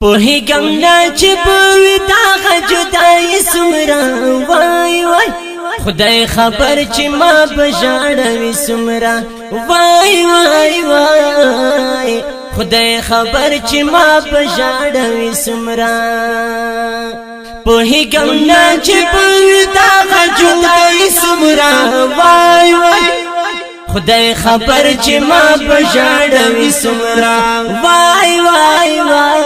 پوهیږم نه چې په دغه جدایي څومره وای وای خدای خبر چې ما به ژاړوي څومره وای وای وای خدای خبر چې ما به ژاړوي څومره پوهیږم نه چې په دغه جدایي څومره وای وای خدای خبر چې ما به ژاړوي څومره وای وای وای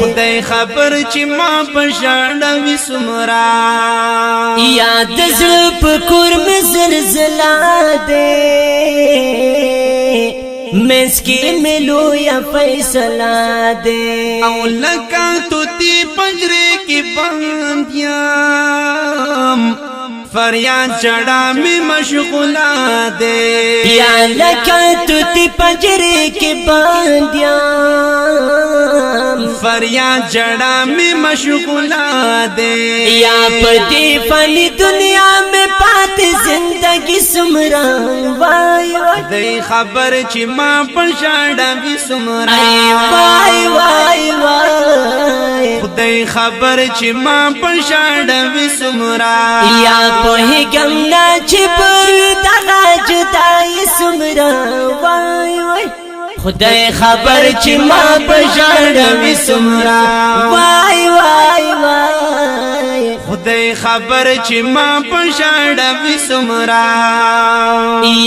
خدای خبر چې ما په ژاړوي څومره یاد زړه په کور مې زلزله ده منځ کې مې لویه فیصله ده او لکه توتي پنجرې کې بند یم فریاد چڑا میں مشغولا دے یا لکا توتی پنجرے کے باندیاں فریاد چڑا میں مشغولا دے یا پتی فانی دنیا میں پات زندگی سمرا وای وای دے خبر چی ماں پر شاڑا بھی سمرا وای وای وای خدای خبر چی ماں پر شاڑا بھی سمرا یا پوهیږم نه چې پر دغه جدایي څومره وای وای خدای خبر چې ما په ژاړوي څومره وای وای وای خدای خبر چې ما په ژاړوي څومره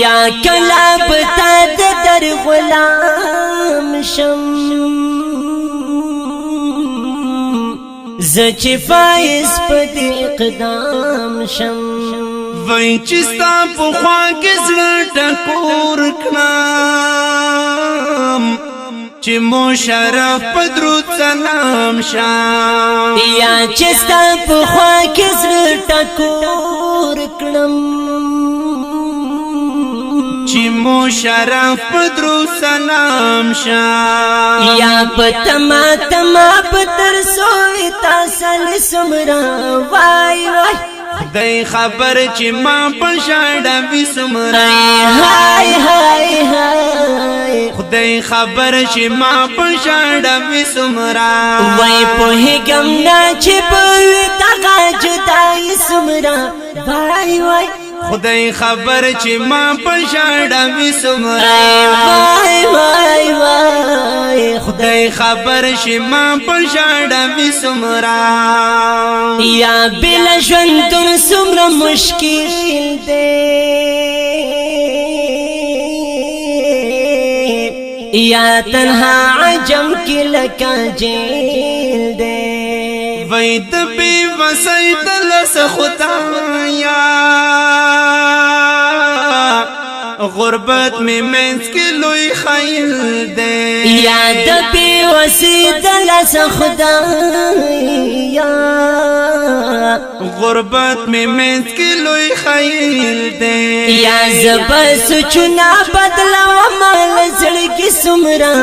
یا کله به تا د در غلام شم زه چې فایز په دې اقدام شم وای چې ستا په خوا کې زړه ټکور کړم چې مشرف په درود سلام شم یا چې ستا په خوا کې زړه ټکور کړم چې مشرف په درود سلام شم یا پتما تما پتر سوې تاسل سمرا وای وای خدای خبر چې ما په ژاړوي څومره هاي هاي هاي خدای خبر چې ما په ژاړوي څومره وای پوهیږم نه چې په دغه جدایي څومره وای وای خدای خبر چې ما په ژاړوي څومره وای وای وای خدای خبر چې ما په ژاړوي څومره یا بل ژوندون څومره مشکل دی یا تنها عجم کې لکه جیل دی وای د بی وسای دلس خدایا غربت میں منس کی لوی خیل دے یا د بی وسی دلس خدایا غربت میں منس کی لوی خیل دے یا زبس چنا بدلا ومال زړګي سمرا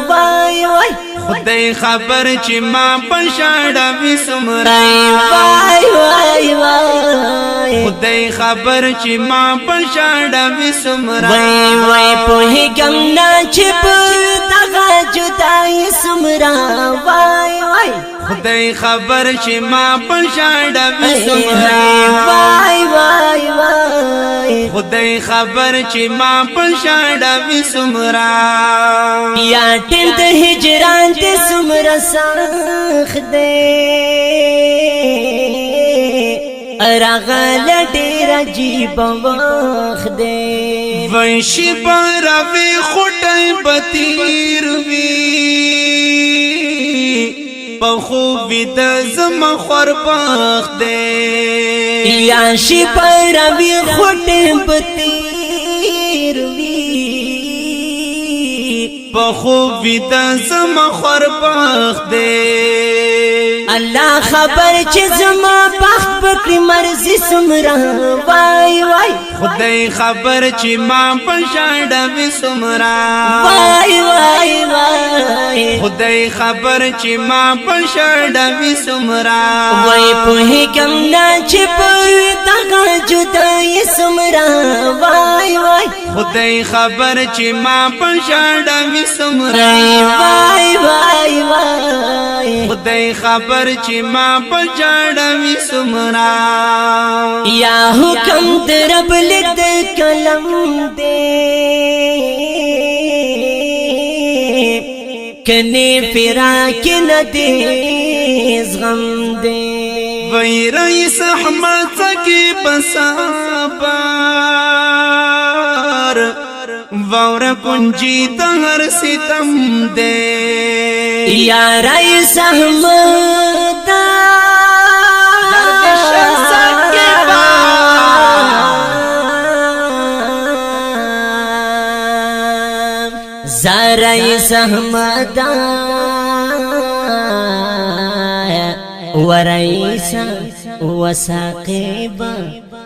وای وای خدای خبر چې ما په ژاړوي څومره وای وای وای خدای خبر چې ما په ژاړوي څومره وای وای پوهیږم نه چې په دغه جدایي څومره وای وای خدای خبر چې ما په ژاړوي څومره وای وای وای خدای خبر چې ما په ژاړوي څومره یا ټند هجران دې څومره سخت دی راغل ډېر عجیب وخت دی وای شي براوي خټای بتیر وی په خوب د زما خور بخت دی یا شي براوي خټای بتیر وی په خوب د زما خور بخت دی الله خبر چې زما بخت بکړي مرزي سمرا وای وای خدای خبر چې ما په ژاړوي څومره وای وای وای خدای خبر چې ما په ژاړوي څومره وای پوهیږم نه چې په دغه جدایي څومره وای وای خدای خبر چې ما په ژاړوي څومره وای وای وای خدای خبر چې ما بجاړوي سمرا یا حکم در رب لیک د کلم دے کنی فراق ندی غم دے وی رئیس احمد کی بسابار وور کنجی تہر ستم دے یا رئیس احمد رئیس احمد ورئیس وساقب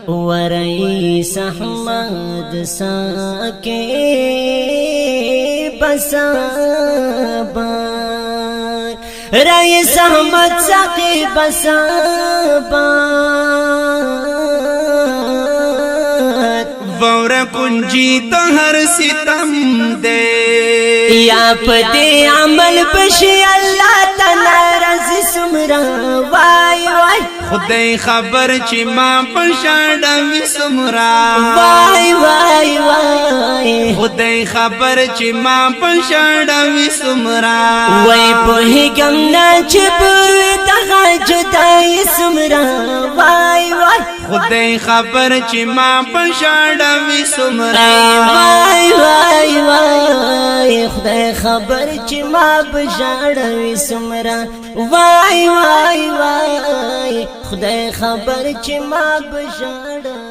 ورئیس احمد ساقب سابان رئیس احمد ساقب سابان وور کنجی تہر ستم دے یا پدی عمل بشی اللہ تنارز سمرا وای وای خدای خبر چې ما پشاړوي سمرا وای وای وای خدای خبر چې ما پشاړوي سمرا وای په هیګم نه چې په دغه جدای سمرا وای وای خدای خبر چې ما پشاړوي سمرا وای وای وای خدای خبر چې ما بشاړوي سمرا وای وای وای خدای خبر چې ما بشاړوي